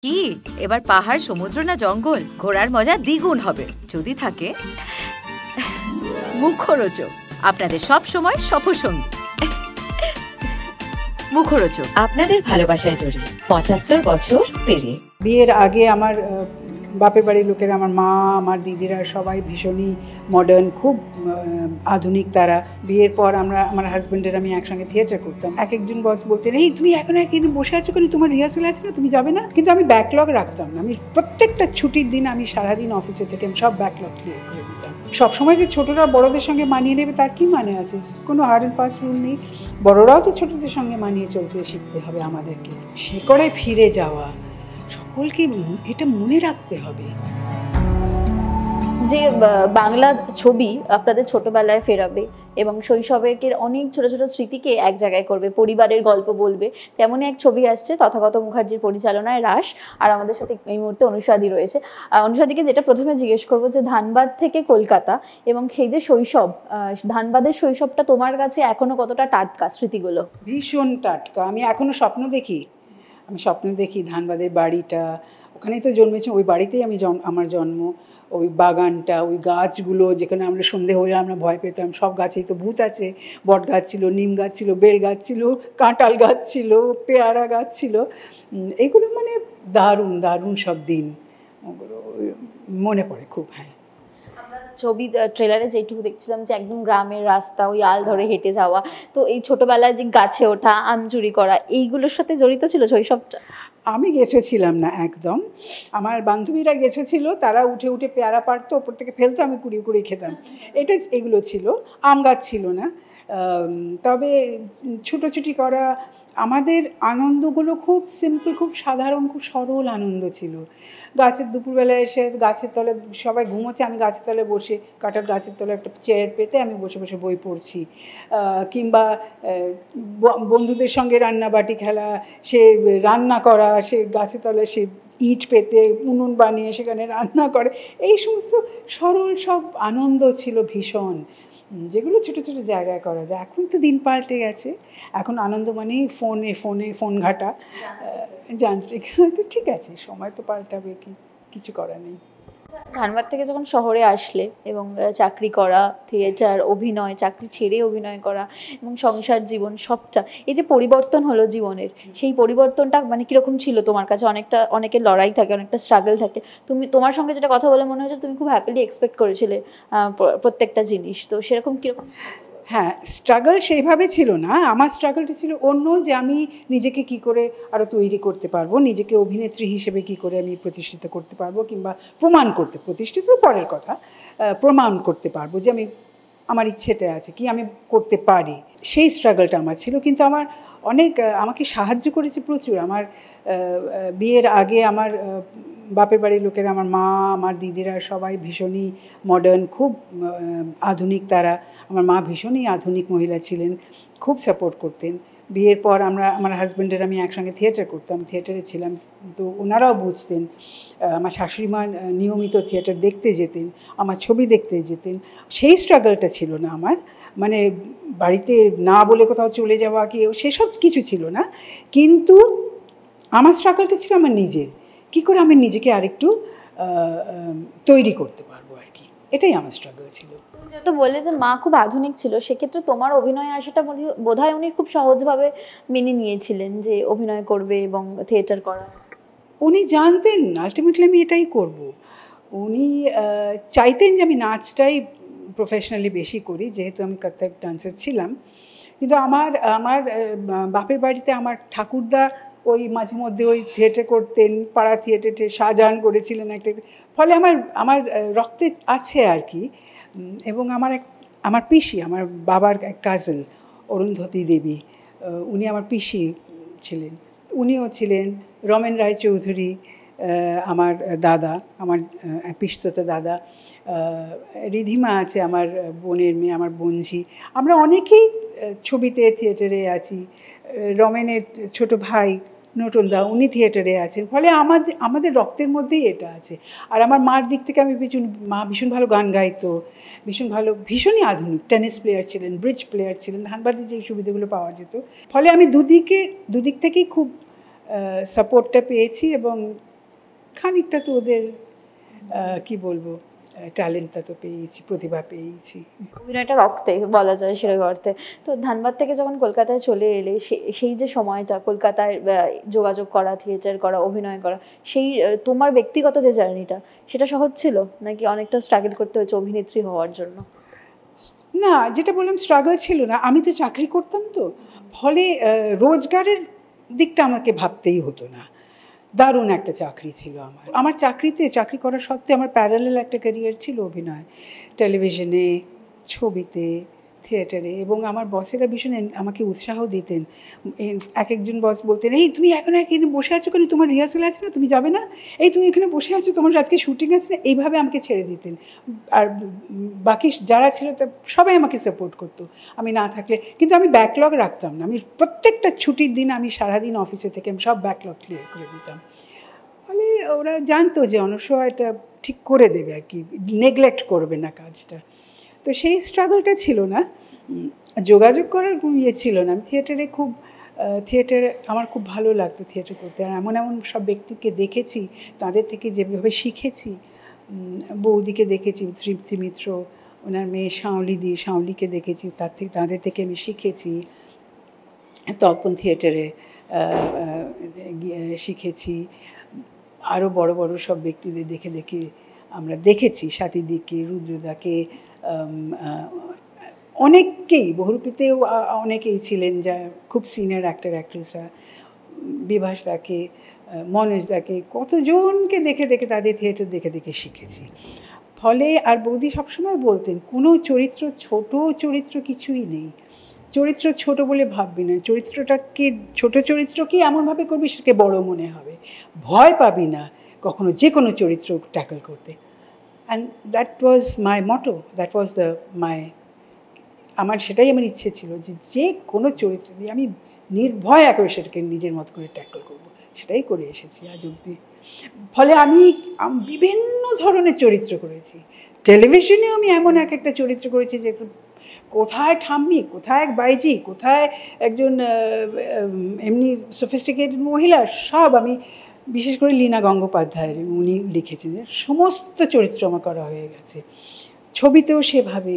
কি এবার পাহাড়, সমুদ্র না জঙ্গল? ঘোরার মজা দ্বিগুণ হবে যদি থাকে মুখরোচক, আপনাদের সব সময় সফরসঙ্গী। মুখরোচক, আপনাদের ভালোবাসায় জড়িয়ে ৭৫ বছর পেরিয়ে। বিয়ের আগে আমার বাপের বাড়ির লোকেরা, আমার মা, আমার দিদিরা সবাই ভীষণই মডার্ন, খুব আধুনিক তারা। বিয়ের পর আমার হাজব্যান্ডের আমি একসঙ্গে থিয়েটার করতাম। এক একজন বস বলতেন, এই তুমি এখন এখানে বসে আছো কেন, তোমার রিহার্সাল আছে না, তুমি যাবে না? কিন্তু আমি ব্যাকলগ রাখতাম না। আমি প্রত্যেকটা ছুটির দিন আমি সারাদিন অফিসে থেকে আমি সব ব্যাকলগ ক্লিয়ার করে দিতাম। সবসময় যে ছোটরা বড়দের সঙ্গে মানিয়ে নেবে তার কি মানে আছে? কোনো হার্ড অ্যান্ড ফাস্ট রুল নেই। বড়রাও তো ছোটদের সঙ্গে মানিয়ে চলতে শিখতে হবে আমাদেরকে। শেকড়ে ফিরে যাওয়া, সকলকে এটা মনে রাখতে হবে। যে বাংলা ছবি আপনাদের ছোটবেলায় ফেরাবে এবং শৈশবের অনেক ছোট ছোট স্মৃতিকে এক জায়গায় করবে, পরিবারের গল্প বলবে, তেমনই এক ছবি আসছে তথাগত মুখার্জির পরিচালনায়, রাস। আর আমাদের সাথে এই মুহূর্তে অনুষাদি রয়েছে। অনুষাদিকে যেটা প্রথমে জিজ্ঞেস করবো যে ধানবাদ থেকে কলকাতা এবং সেই যে শৈশব, ধানবাদের শৈশবটা তোমার কাছে এখনো কতটা টাটকা স্মৃতিগুলো? ভীষণ টাটকা। আমি এখনো স্বপ্ন দেখি ধানবাদের বাড়িটা, ওখানেই তো জন্মেছি, ওই বাড়িতেই আমার জন্ম। ওই বাগানটা, ওই গাছগুলো যেখানে আমরা সন্ধে হয়ে আমরা ভয় পেতাম, সব গাছেই তো ভূত আছে। বট গাছ ছিল, নিম গাছ ছিল, বেল গাছ ছিল, কাঁঠাল গাছ ছিল, পেয়ারা গাছ ছিল। এগুলো মানে দারুণ দারুণ সব দিন, ওগুলো মনে পড়ে খুব। হ্যাঁ, ছবি ট্রেলারে যেটুকু দেখছিলাম যে একদম গ্রামের রাস্তা, ওই আল ধরে হেঁটে যাওয়া, তো এই ছোটবেলায় যে গাছে ওঠা, আম চুরি করা, এইগুলোর সাথে জড়িত ছিল শৈশবটা? আমি গেছেছিলাম না একদম, আমার বান্ধবীরা গেছেছিল, তারা উঠে উঠে পেয়ারা পাড়তো, ওপর থেকে ফেলতো, আমি কুড়িয়ে কুড়িয়ে খেতাম। এগুলো ছিল। আম গাছ ছিল না, তবে ছুটোছুটি করা। আমাদের আনন্দগুলো খুব সিম্পল, খুব সাধারণ, খুব সরল আনন্দ ছিল। গাছের দুপুরবেলায় এসে গাছের তলে সবাই ঘুমোচ্ছে, আমি গাছের তলে বসে, কাঁঠাল গাছের তলে একটা চেয়ার পেতে আমি বসে বসে বই পড়ছি। কিংবা বন্ধুদের সঙ্গে রান্নাবাটি খেলা, সে রান্না করা, সে গাছের তলে সে ইট পেতে উনুন বানিয়ে সেখানে রান্না করে, এই সমস্ত সরল সব আনন্দ ছিল ভীষণ, যেগুলো ছোটো ছোটো জায়গায় করা যায়। এখন তো দিন পাল্টে গেছে, এখন আনন্দ মানেই ফোন ঘাটা, যান্ত্রিক। তো ঠিক আছে, সময় তো পাল্টাবে, কিছু করার নেই। ধানবাদ থেকে যখন শহরে আসলে এবং চাকরি করা, থিয়েটার, অভিনয়, চাকরি ছেড়ে অভিনয় করা এবং সংসার জীবন সবটা, এই যে পরিবর্তন হলো জীবনের, সেই পরিবর্তনটা মানে কীরকম ছিল তোমার কাছে? অনেকের লড়াই থাকে, অনেকটা স্ট্রাগল থাকে। তোমার সঙ্গে যেটা কথা বলে মনে হয়েছে তুমি খুব হ্যাপিলি এক্সপেক্ট করেছিলে প্রত্যেকটা জিনিস, তো সেরকম কীরকম? হ্যাঁ, স্ট্রাগল সেইভাবে ছিল না। আমার স্ট্রাগলটা ছিল অন্য, যে আমি নিজেকে কি করে আরও তৈরি করতে পারবো, নিজেকে অভিনেত্রী হিসেবে কি করে আমি প্রতিষ্ঠিত করতে পারবো, কিংবা প্রতিষ্ঠিত পরের কথা, প্রমাণ করতে পারবো যে আমার ইচ্ছেটা আছে, কি আমি করতে পারি, সেই স্ট্রাগলটা আমার ছিল। কিন্তু আমাকে সাহায্য করেছে প্রচুর। আমার বিয়ের আগে আমার বাপের বাড়ির লোকেরা, আমার মা, আমার দিদিরা সবাই ভীষণই মডার্ন, খুব আধুনিক তারা। আমার মা ভীষণই আধুনিক মহিলা ছিলেন, খুব সাপোর্ট করতেন। বিয়ের পর আমার হাজব্যান্ডের আমি একসঙ্গে থিয়েটার করতাম, থিয়েটারে ছিলাম, তো ওনারাও বুঝতেন। আমার শাশুড়ি মা নিয়মিত থিয়েটার দেখতে যেতেন, আমার ছবি দেখতে যেতেন। সেই স্ট্রাগলটা ছিল না আমার, মানে বাড়িতে না বলে কোথাও চলে যাওয়া কি সেসব কিছু ছিল না। কিন্তু আমার স্ট্রাগলটা ছিল আমার নিজের, কী করে আমি নিজেকে আরেকটু তৈরি করতে পারবো আর কি, এটাই আমার স্ট্রাগল ছিল। যেহেতু বললে যে মা খুব আধুনিক ছিল, সেক্ষেত্রে তোমার অভিনয়ে আসাটা বোধহয় উনি খুব সহজভাবে মেনে নিয়েছিলেন যে অভিনয় করবে এবং থিয়েটার করা। উনি জানতেন আলটিমেটলি আমি এটাই করব। উনি চাইতেন যে আমি নাচটাই প্রফেশনালি বেশি করি, যেহেতু আমি কত্থক ডান্সার ছিলাম। কিন্তু আমার বাপের বাড়িতে আমার ঠাকুরদা ওই মাঝে মধ্যে ওই থিয়েটার করতেন, পাড়া থিয়েটারে শাহজাহান করেছিলেন একটা, ফলে আমার রক্তে আছে আর কি। এবং আমার পিসি, আমার বাবার এক কাজিন অরুন্ধতী দেবী, উনি আমার পিসি ছিলেন, উনিও ছিলেন। রমেন রায়চৌধুরী আমার দাদা, আমার পিস্তত দাদা। রিধিমা আছে আমার বোনের মেয়ে, আমার বোনঝি। আমরা অনেকেই ছবিতে থিয়েটারে আছি। রমেনের ছোট ভাই নটনদা, উনি থিয়েটারে আছেন। ফলে আমাদের রক্তের মধ্যেই এটা আছে। আর আমার মার দিক থেকে মা ভীষণ ভালো গান গাইতো, ভীষণই আধুনিক টেনিস প্লেয়ার ছিলেন, ব্রিজ প্লেয়ার ছিলেন। ধানবাদে যে সুবিধাগুলো পাওয়া যেত, ফলে আমি দুদিক থেকেই খুব সাপোর্টটা পেয়েছি এবং খানিকটা তো ওদের কি বলবো, ট্যালেন্টটা তো পেয়েছি, প্রতিভা পেয়েছি। অভিনয়টা রক্তে বলা যায় সেরকম অর্থে। তো ধানবাদ থেকে যখন কলকাতায় চলে এলে সেই যে সময়টা কলকাতায় যোগাযোগ করা, থিয়েটার করা, অভিনয় করা, সেই তোমার ব্যক্তিগত যে জার্নিটা সেটা সহজ ছিল নাকি অনেকটা স্ট্রাগল করতে হয়েছে অভিনেত্রী হওয়ার জন্য? না, যেটা বললাম স্ট্রাগল ছিল না, আমি তো চাকরি করতাম, তো ফলে রোজগারের দিকটা আমাকে ভাবতেই হতো না। দারুণ একটা চাকরি ছিল আমার। আমার চাকরি করা সত্ত্বেও আমার প্যারালাল একটা ক্যারিয়ার ছিল অভিনয়, টেলিভিশনে, ছবিতে, থিয়েটারে। এবং আমার বসেরা ভীষণ আমাকে উৎসাহ দিতেন। এক একজন বস বলতেন, এই তুমি এখন এখানে বসে আছো কেন, তোমার রিহার্সাল আছে না, তুমি যাবে না? এই তুমি এখানে বসে আছো, তোমার আজকে শুটিং আছে না? এইভাবে আমাকে ছেড়ে দিতেন। আর বাকি যারা ছিল তা সবাই আমাকে সাপোর্ট করতো আমি না থাকলে। কিন্তু আমি ব্যাকলগ রাখতাম না। আমি প্রত্যেকটা ছুটির দিন আমি সারাদিন অফিসে থেকে আমি সব ব্যাকলগ ক্লিয়ার করে দিতাম। ফলে ওরা জানতো যে অনসূয়া এটা ঠিক করে দেবে আর কি, নেগলেক্ট করবে না কাজটা। তো সেই স্ট্রাগলটা ছিল না, যোগাযোগ করার ইয়ে ছিল না। আমি থিয়েটারে আমার খুব ভালো লাগতো থিয়েটার করতে। আর এমন এমন সব ব্যক্তিকে দেখেছি, তাদের থেকে যেভাবে শিখেছি। বৌদিকে দেখেছি, তৃপ্তি মিত্র, ওনার মেয়ে শাওলিকে দেখেছি, তাদের থেকে আমি শিখেছি। তপন থিয়েটারে শিখেছি। আরও বড় বড় সব ব্যক্তিদের দেখে আমরা দেখেছি, স্বাতীদিকে, রুদ্রদাকে, অনেককেই, বহুরূপীতেও অনেকেই ছিলেন যা খুব সিনিয়র অ্যাক্টর অ্যাক্ট্রেসরা, বিভাসদাকে, মনোজদাকে, কতজনকে দেখে তাদের থিয়েটার দেখে শিখেছি। ফলে আর বৌদি সবসময় বলতেন, কোনো চরিত্র, ছোট চরিত্র কিছুই নেই, চরিত্র ছোট বলে ভাববি না, ছোট চরিত্রকে এমনভাবে করবি সেটাকে বড় মনে হবে, ভয় পাবি না কখনো যে কোনো চরিত্র ট্যাকল করতে। And that was my motto, that was সেটাই আমার ইচ্ছে ছিল যে কোনো চরিত্র দিয়ে আমি নির্ভয় করে সেটাকে নিজের মতো করে ট্যাকল করবো। সেটাই করে এসেছি আজ অবধি। ফলে আমি বিভিন্ন ধরনের চরিত্র করেছি। টেলিভিশনেও আমি এমন একটা চরিত্র করেছি যে কোথায় ঠাম্মি, কোথায় এক বাইজি, কোথায় একজন এমনি সফিস্টিকেটেড মহিলা, সব আমি, বিশেষ করে লীনা গঙ্গোপাধ্যায়ের, উনি লিখেছেন, সমস্ত চরিত্র আমার করা হয়ে গেছে। ছবিতেও সেভাবে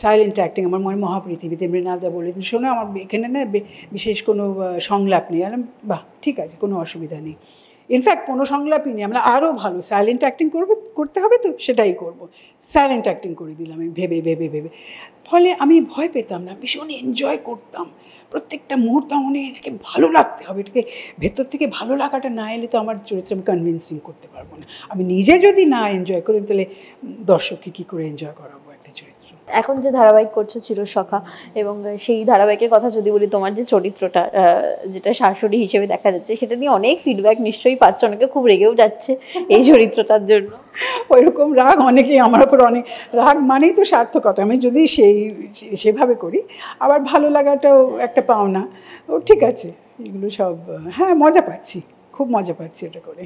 সাইলেন্ট অ্যাক্টিং, আমার মনে মহাপৃথিবীতে মৃণালদা বললেন, শোনো আমার এখানে না বিশেষ কোনো সংলাপ নেই। আর বাহ, ঠিক আছে, কোনো অসুবিধা নেই। ইনফ্যাক্ট কোনো সংলাপই নেই, আমরা আরও ভালো সাইলেন্ট অ্যাক্টিং করতে হবে, তো সেটাই করব। সাইলেন্ট অ্যাক্টিং করে দিলাম আমি ভেবে। ফলে আমি ভয় পেতাম না, ভীষণ এনজয় করতাম প্রত্যেকটা মুহূর্ত। আমার এটাকে ভালো লাগতে হবে, এটাকে ভেতর থেকে ভালো লাগাটা না এলে তো আমার চরিত্র আমি কনভিন্সিং করতে পারবো না। আমি নিজে যদি না এনজয় করি তাহলে দর্শককে কী করে এনজয় করাবো একটা চরিত্র। এখন যে ধারাবাহিক করছো চিরসখা, এবং সেই ধারাবাহিকের কথা যদি বলি, তোমার যে চরিত্রটা, যেটা শাশুড়ি হিসেবে দেখা যাচ্ছে, সেটা নিয়ে অনেক ফিডব্যাক নিশ্চয়ই পাচ্ছ, অনেকে খুব রেগেও যাচ্ছে এই চরিত্রটার জন্য। ওইরকম রাগ অনেকেই আমার ওপর, অনেক রাগ মানেই তো সার্থকতা। আমি যদি সেভাবে করি, আবার ভালো লাগাটাও একটা পাওনা। ও ঠিক আছে, এগুলো সব, হ্যাঁ, মজা পাচ্ছি, খুব মজা পাচ্ছি এটা করে।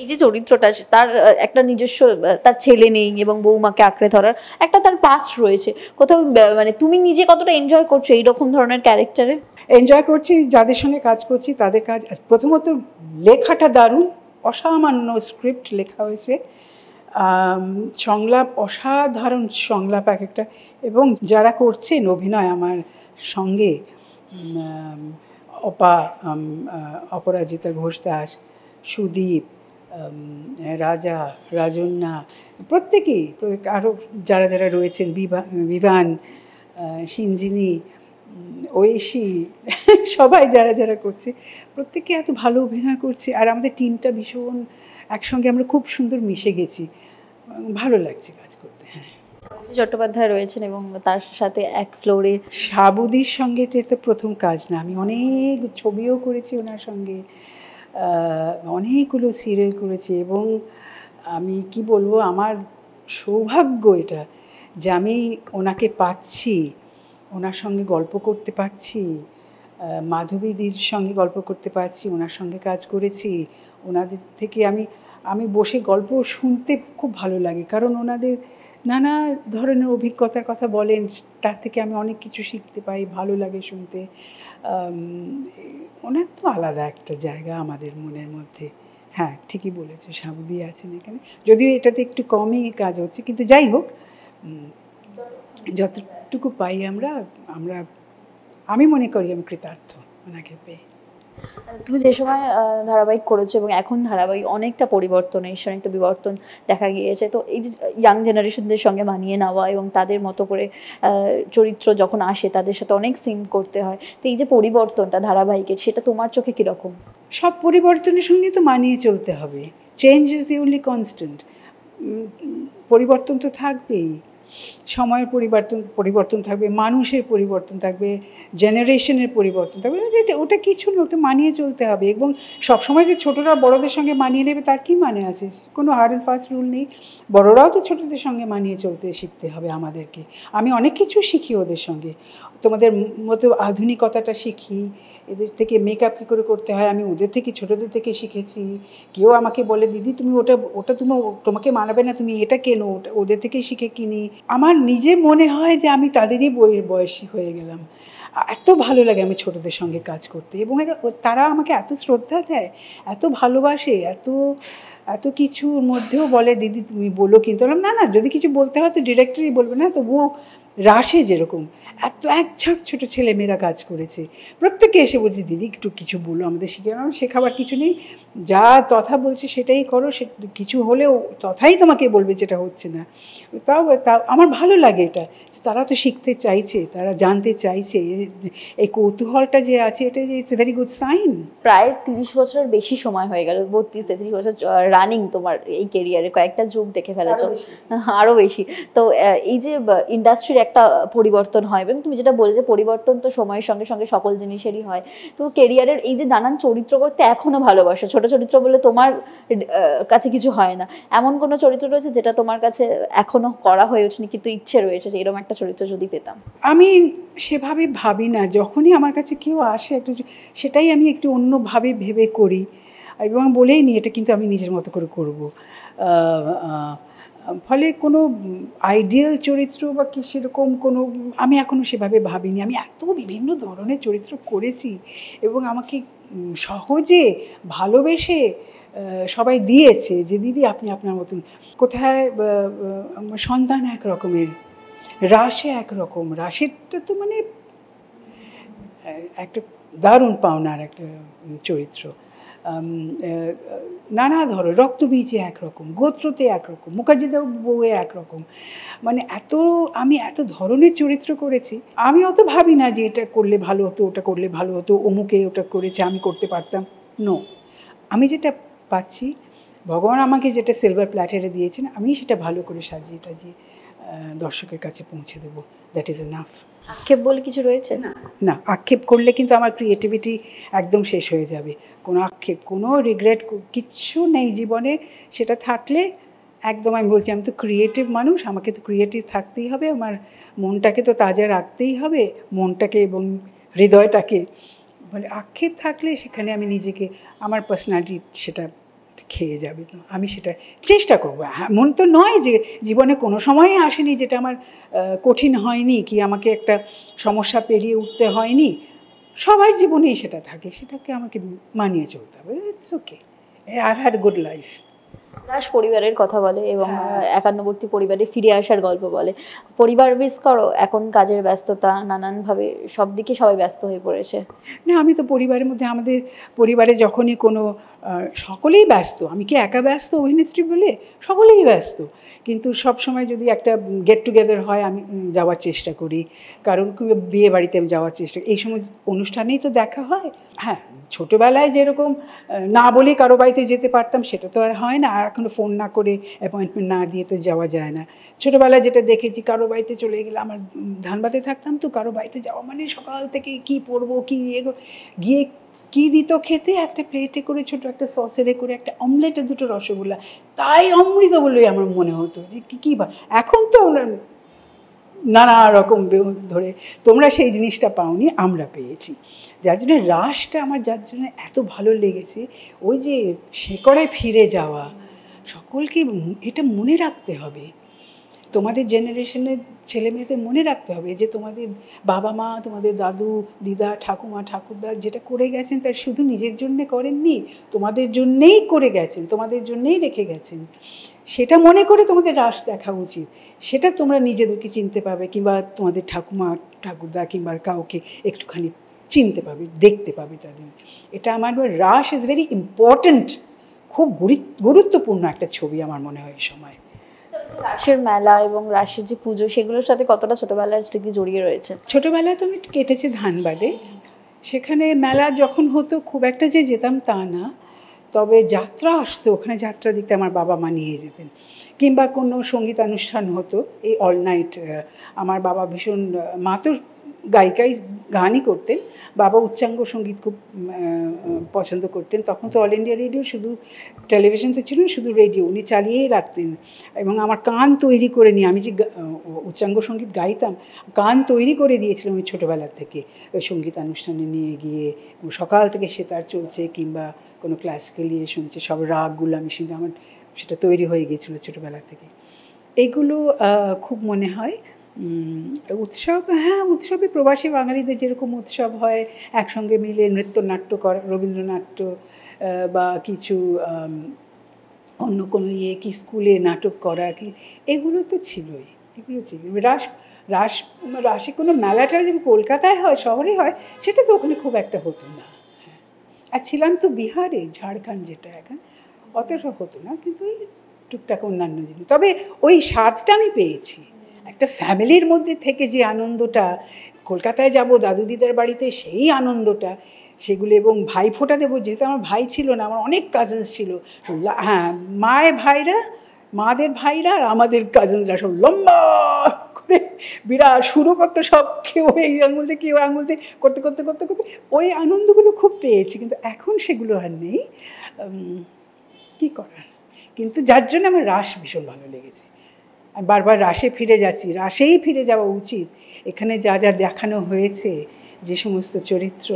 এই যে চরিত্রটা, তার একটা নিজস্ব, তার ছেলে নেই এবং বৌমাকে আঁকড়ে ধরার একটা তার পাস্ট রয়েছে, কোথাও মানে তুমি নিজে কতটা এনজয় করছো এইরকম ধরনের ক্যারেক্টারে? এনজয় করছি, যাদের সঙ্গে কাজ করছি তাদের কাজ। প্রথমত লেখাটা দারুণ, অসামান্য স্ক্রিপ্ট লেখা হয়েছে, সংলাপ অসাধারণ সংলাপ এক একটা। এবং যারা করছেন অভিনয় আমার সঙ্গে, অপরাজিতা ঘোষ দাস, সুদীপ, রাজন্যা, প্রত্যেকেই, আরও যারা রয়েছেন, বিভান, সিঞ্জিনী, ঐশী, সবাই যারা করছে, প্রত্যেকে এত ভালো অভিনয় করছে। আর আমাদের টিমটা ভীষণ একসঙ্গে, আমরা খুব সুন্দর মিশে গেছি, ভালো লাগছে কাজ করতে। হ্যাঁ, চট্টোপাধ্যায় রয়েছেন এবং তার সাথে এক ফ্লোরে। সাবুদির সঙ্গে তো প্রথম কাজ না, আমি অনেক ছবিও করেছি ওনার সঙ্গে, অনেকগুলো সিরিয়াল করেছি। এবং আমি কি বলবো, আমার সৌভাগ্য এটা যে আমি ওনাকে পাচ্ছি, ওনার সঙ্গে গল্প করতে পারছি, মাধবীদির সঙ্গে গল্প করতে পারছি, ওনার সঙ্গে কাজ করেছি। ওনাদের থেকে আমি বসে গল্প শুনতে খুব ভালো লাগে, কারণ ওনাদের নানা ধরনের অভিজ্ঞতার কথা বলেন, তার থেকে আমি অনেক কিছু শিখতে পাই, ভালো লাগে শুনতে। ওনার তো আলাদা একটা জায়গা আমাদের মনের মধ্যে। হ্যাঁ ঠিকই বলেছো, সাবু দিয়ে আছেন এখানে, যদিও এটাতে একটু কমই কাজ হচ্ছে, কিন্তু যাই হোক যতটুকু পাই আমরা আমরা আমি মনে করি আমি কৃতার্থ ওনাকে পেয়ে। তুমি যে সময় ধারাবাহিক করেছো এবং এখন ধারাবাহিক অনেকটা পরিবর্তন এসে অনেকটা বিবর্তন দেখা গিয়েছে, তো এই যে ইয়াং জেনারেশনদের সঙ্গে মানিয়ে নেওয়া এবং তাদের মতো করে চরিত্র যখন আসে তাদের সাথে অনেক সিন করতে হয়, তো এই যে পরিবর্তনটা ধারাবাহিকের, সেটা তোমার চোখে কীরকম? সব পরিবর্তনের সঙ্গে তো মানিয়ে চলতে হবে, change is the only constant, পরিবর্তন তো থাকবেই, সময়ের পরিবর্তন থাকবে, মানুষের পরিবর্তন থাকবে, জেনারেশনের পরিবর্তন থাকবে, ওটা কিছু না, ওটা মানিয়ে চলতে হবে। এবং সবসময় যে ছোটরা বড়দের সঙ্গে মানিয়ে নেবে তার কী মানে আছে? কোনো হার্ড অ্যান্ড ফাস্ট রুল নেই, বড়রাও তো ছোটদের সঙ্গে মানিয়ে চলতে শিখতে হবে আমাদেরকে। আমি অনেক কিছু শিখি ওদের সঙ্গে, তোমাদের মতো আধুনিকতাটা শিখি, এদের থেকে মেকআপ কী করে করতে হয় আমি ওদের থেকে ছোটোদের থেকে শিখেছি। কেউ আমাকে বলে দিদি তুমি ওটা তোমাকে মানাবে না, তুমি এটা কেনো, ওদের থেকেই শিখে কিনি। আমার নিজে মনে হয় যে আমি তাদেরই বয়সী হয়ে গেলাম, এত ভালো লাগে আমি ছোটদের সঙ্গে কাজ করতে, এবং তারা আমাকে এত শ্রদ্ধা দেয়, এত ভালোবাসে, এত কিছুর মধ্যেও বলে দিদি তুমি বলো, কিন্তু না যদি কিছু বলতে হয় তো ডিরেক্টরই বলবে, না তবুও রাশে যেরকম এত এক ঝাঁক ছোটো ছেলেমেয়েরা কাজ করেছে, প্রত্যেকে এসে বলছে দিদি একটু কিছু বলো আমাদের শিখে, শেখাবার কিছু নেই, যা তথা বলছে সেটাই করো, সে কিছু হলেও তথাই তোমাকে বলবে যেটা হচ্ছে না। তাও আমার ভালো লাগে এটা, তারা তো শিখতে চাইছে, তারা জানতে চাইছে, এই কৌতূহলটা যে আছে এটা যে ইটস ভেরি গুড সাইন। প্রায় 30 বছরের বেশি সময় হয়ে গেল, 32-33 বছর রানিং তোমার এই কেরিয়ারে, কয়েকটা যুগ দেখে ফেলেছো, আরও বেশি। তো এই যে ইন্ডাস্ট্রির একটা পরিবর্তন হয়, এবং তুমি যেটা বলে যে পরিবর্তন তো সময়ের সঙ্গে সঙ্গে সকল জিনিসেরই হয়, তো কেরিয়ারের এই যে নানান চরিত্র করতে এখনও ভালোবাসো, ছোট চরিত্র বলে তোমার কাছে কিছু হয় না, এমন কোনো চরিত্র রয়েছে যেটা তোমার কাছে এখনও করা হয়ে ওঠেনি কিন্তু ইচ্ছে রয়েছে যে এরকম একটা চরিত্র যদি পেতাম? আমি সেভাবে ভাবি না, যখনই আমার কাছে কেউ আসে একটু সেটাই আমি একটু অন্যভাবে ভেবে করি, এবং বলেই নি এটা কিন্তু আমি নিজের মতো করে করব। ফলে কোনো আইডিয়াল চরিত্র বা কি সেরকম কোনো আমি এখনও সেভাবে ভাবিনি। আমি এত বিভিন্ন ধরনের চরিত্র করেছি এবং আমাকে সহজে ভালোবেসে সবাই দিয়েছে যে দিদি আপনি আপনার মতন। কোথায় সন্তান এক রকমের, রাশে একরকম, রাশেরটা তো মানে একটা দারুণ পাওনার একটা চরিত্র, নানা ধরো রক্তবীজে একরকম, গোত্রতে একরকম, মুখার্জিদাও বউয়ে একরকম, মানে আমি এত ধরনের চরিত্র করেছি। আমি অত ভাবি না যে এটা করলে ভালো হতো, ওটা করলে ভালো হতো, অমুকে ওটা করেছে আমি করতে পারতাম, নো, আমি যেটা পাচ্ছি ভগবান আমাকে যেটা সিলভার প্ল্যাটারে দিয়েছেন আমি সেটা ভালো করে সাজিয়ে টাজিয়ে দর্শকের কাছে পৌঁছে দেবো, দ্যাট ইজ এনাফ। আক্ষেপ বলে কিছু রয়েছে না, আক্ষেপ করলে কিন্তু আমার ক্রিয়েটিভিটি একদম শেষ হয়ে যাবে। কোনো আক্ষেপ, কোনো রিগ্রেট কিচ্ছু নেই জীবনে, সেটা থাকলে একদম আমি বলছি আমি তো ক্রিয়েটিভ মানুষ, আমাকে তো ক্রিয়েটিভ থাকতেই হবে, আমার মনটাকে তো তাজা রাখতেই হবে, মনটাকে এবং হৃদয়টাকে। বলে আক্ষেপ থাকলে সেখানে আমি নিজেকে, আমার পার্সোনালিটি সেটা খেয়ে যাবে, তো আমি সেটা চেষ্টা করবো। এমন তো নয় যে জীবনে কোনো সময়ই আসেনি যেটা আমার কঠিন হয়নি, কি আমাকে একটা সমস্যা পেরিয়ে উঠতে হয়নি, সবার জীবনেই সেটা থাকে, সেটাকে আমাকে মানিয়ে চলতে হবে, it's okay, I have had good life. রাশ পরিবারের কথা বলে এবং একান্নবর্তী পরিবারে ফিরে আসার গল্প বলে। পরিবার মিস করো? এখন কাজের ব্যস্ততা নানানভাবে সব দিকে সবাই ব্যস্ত হয়ে পড়েছে। না, আমি তো পরিবারের মধ্যে, আমাদের পরিবারে যখনই কোনো সকলেই ব্যস্ত, আমি কি একা ব্যস্ত অভিনেত্রী বলে? সকলেই ব্যস্ত, কিন্তু সব সময় যদি একটা গেট টুগেদার হয় আমি যাওয়ার চেষ্টা করি, কারণ বিয়ে বাড়িতে আমি যাওয়ার চেষ্টা করি, এই সময় অনুষ্ঠানেই তো দেখা হয়। হ্যাঁ, ছোটোবেলায় যেরকম না বলে কারো বাড়িতে যেতে পারতাম সেটা তো আর হয় না, আর এখনও ফোন না করে অ্যাপয়েন্টমেন্ট না দিয়ে তো যাওয়া যায় না। ছোটোবেলায় যেটা দেখেছি, কারো বাড়িতে চলে গেলে, আমার ধানবাদে থাকতাম তো, কারো বাড়িতে যাওয়া মানে সকাল থেকে কী পরবো, কী গিয়ে কী দিত খেতে, একটা প্লেটে করে ছোটো একটা সসেরে করে একটা অমলেটে দুটো রসগোল্লা, তাই অমৃত বলেই আমার মনে হতো যে কী বা। এখন তো নানা রকম ধরে, তোমরা সেই জিনিসটা পাওনি, আমরা পেয়েছি, যার জন্য রাসটা আমার যার জন্য এত ভালো লেগেছে। ওই যে শেকড়ে ফিরে যাওয়া, সকলকে এটা মনে রাখতে হবে, তোমাদের জেনারেশনের ছেলে মেয়েদের মনে রাখতে হবে যে তোমাদের বাবা মা, তোমাদের দাদু দিদা, ঠাকুমা ঠাকুরদা যেটা করে গেছেন তার শুধু নিজের জন্যে করেননি, তোমাদের জন্যেই করে গেছেন, তোমাদের জন্যেই রেখে গেছেন। সেটা মনে করে তোমাদের রাস দেখা উচিত। সেটা তোমরা নিজেদেরকে চিনতে পাবে, কিংবা তোমাদের ঠাকুমা ঠাকুরদা কিংবা কাউকে একটুখানি চিনতে পাবে, দেখতে পাবে তাদের। এটা আমার রাস ইজ ভেরি ইম্পর্ট্যান্ট, খুব গুরুত্বপূর্ণ একটা ছবি আমার মনে হয় এই সময়। রাসের মেলা এবং রাসের যে পুজো, সেগুলোর সাথে কতটা ছোটবেলার স্মৃতি জড়িয়ে রয়েছে? ছোটোবেলায় তো আমি কেটেছি ধানবাদে। সেখানে মেলা যখন হতো খুব একটা যে যেতাম তা না, তবে যাত্রা আসতো, ওখানে যাত্রা দেখতে আমার বাবা মা নিয়ে যেতেন। কিংবা কোনো সঙ্গীতানুষ্ঠান হতো, এই অল নাইট। আমার বাবা ভীষণ, মা তো গায়িকাই, গানই করতেন, বাবা উচ্চাঙ্গ সঙ্গীত খুব পছন্দ করতেন। তখন তো অল ইন্ডিয়া রেডিও, শুধু টেলিভিশন তো ছিল, শুধু রেডিও উনি চালিয়েই রাখতেন। এবং আমার কান তৈরি করে নিয়ে, আমি যে উচ্চাঙ্গ সঙ্গীত গাইতাম, কান তৈরি করে দিয়েছিলাম ওই ছোটোবেলার থেকে। ওই সঙ্গীতানুষ্ঠানে নিয়ে গিয়ে সকাল থেকে সেতার চলছে কিংবা কোনো ক্লাসিক্যাল ইয়ে শুনছে, সব রাগগুলো আমি শুনতে, আমার সেটা তৈরি হয়ে গিয়েছিলো ছোটোবেলা থেকে। এগুলো খুব মনে হয়। উৎসব, হ্যাঁ, উৎসবে প্রবাসী বাঙালিদের যেরকম উৎসব হয়, একসঙ্গে মিলে নৃত্যনাট্য করা, রবীন্দ্রনাট্য বা কিছু অন্য কোনো ইয়ে, কি স্কুলে নাটক করা, কি এগুলো তো ছিলই, এগুলো ছিল। রাসে কোনো মেলাটা যেমন কলকাতায় হয়, শহরে হয়, সেটা তো ওখানে খুব একটা হতো না। হ্যাঁ, আর ছিলাম তো বিহারে, ঝাড়খণ্ড যেটা এখন, অতটা হতো না, কিন্তু ওই টুকটাক অন্যান্য জিনিস। তবে ওই স্বাদটা আমি পেয়েছি, একটা ফ্যামিলির মধ্যে থেকে যে আনন্দটা, কলকাতায় যাব দাদু দিদার বাড়িতে, সেই আনন্দটা, সেগুলো, এবং ভাইফোঁটা দেবো, যেহেতু আমার ভাই ছিল না, আমার অনেক কাজিনস ছিল। হ্যাঁ, মাদের ভাইরা আর আমাদের কাজিনসরা সব লম্বা করে বিরাট শুরু করতে, সব কেউ এই আঙুলতে কেউ আঙুলতে করতে করতে করতে করতে ওই আনন্দগুলো খুব পেয়েছি। কিন্তু এখন সেগুলো আর নেই, কী করার। কিন্তু যার জন্য আমার রাস ভীষণ ভালো লেগেছে। আমি বারবার রাসে ফিরে যাচ্ছি, রাসেই ফিরে যাওয়া উচিত। এখানে যা যা দেখানো হয়েছে, যে সমস্ত চরিত্র,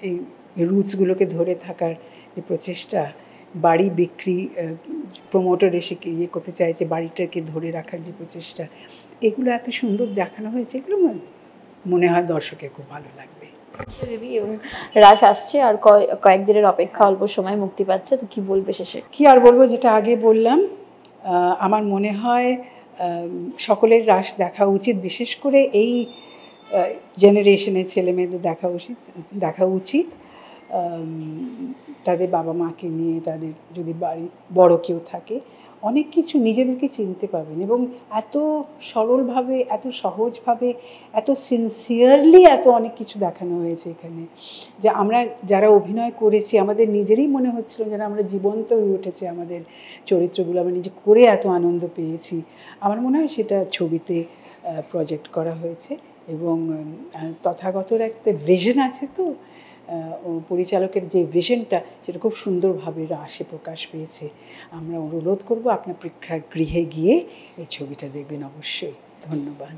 এই রুটসগুলোকে ধরে থাকার যে প্রচেষ্টা, বাড়ি বিক্রি, প্রমোটার এসে ইয়ে করতে চাইছে, বাড়িটাকে ধরে রাখার যে প্রচেষ্টা, এগুলো এত সুন্দর দেখানো হয়েছে, এগুলো মনে হয় দর্শকের খুব ভালো লাগবে। দিদি, এবং রাস আসছে আর কয়েকদিনের অপেক্ষা, অল্প সময় মুক্তি পাচ্ছে, তো কি বলবে শেষে? কি আর বলবো, যেটা আগে বললাম, আমার মনে হয় সকলের রাস দেখা উচিত, বিশেষ করে এই জেনারেশনের ছেলেমেয়েদের দেখা উচিত। তাদের বাবা মাকে নিয়ে, তাদের যদি বাড়ি বড় কেউ থাকে, অনেক কিছু নিজেদেরকে চিনতে পাবেন। এবং এত সরলভাবে, এত সহজভাবে, এত সিনসিয়ারলি এত অনেক কিছু দেখানো হয়েছে এখানে, যে আমরা যারা অভিনয় করেছি, আমাদের নিজেরই মনে হচ্ছিল যেন আমরা জীবন্ত হয়ে উঠেছে আমাদের চরিত্রগুলো, আমরা নিজে করে এত আনন্দ পেয়েছি। আমার মনে হয় সেটা ছবিতে প্রজেক্ট করা হয়েছে। এবং তথাগতর একটা ভিশন আছে, তো পরিচালকের যে ভিশনটা, সেটা খুব সুন্দরভাবে রাসে প্রকাশ পেয়েছে। আমরা অনুরোধ করব আপনার প্রেক্ষাগৃহে গিয়ে এই ছবিটা দেখবেন অবশ্যই। ধন্যবাদ।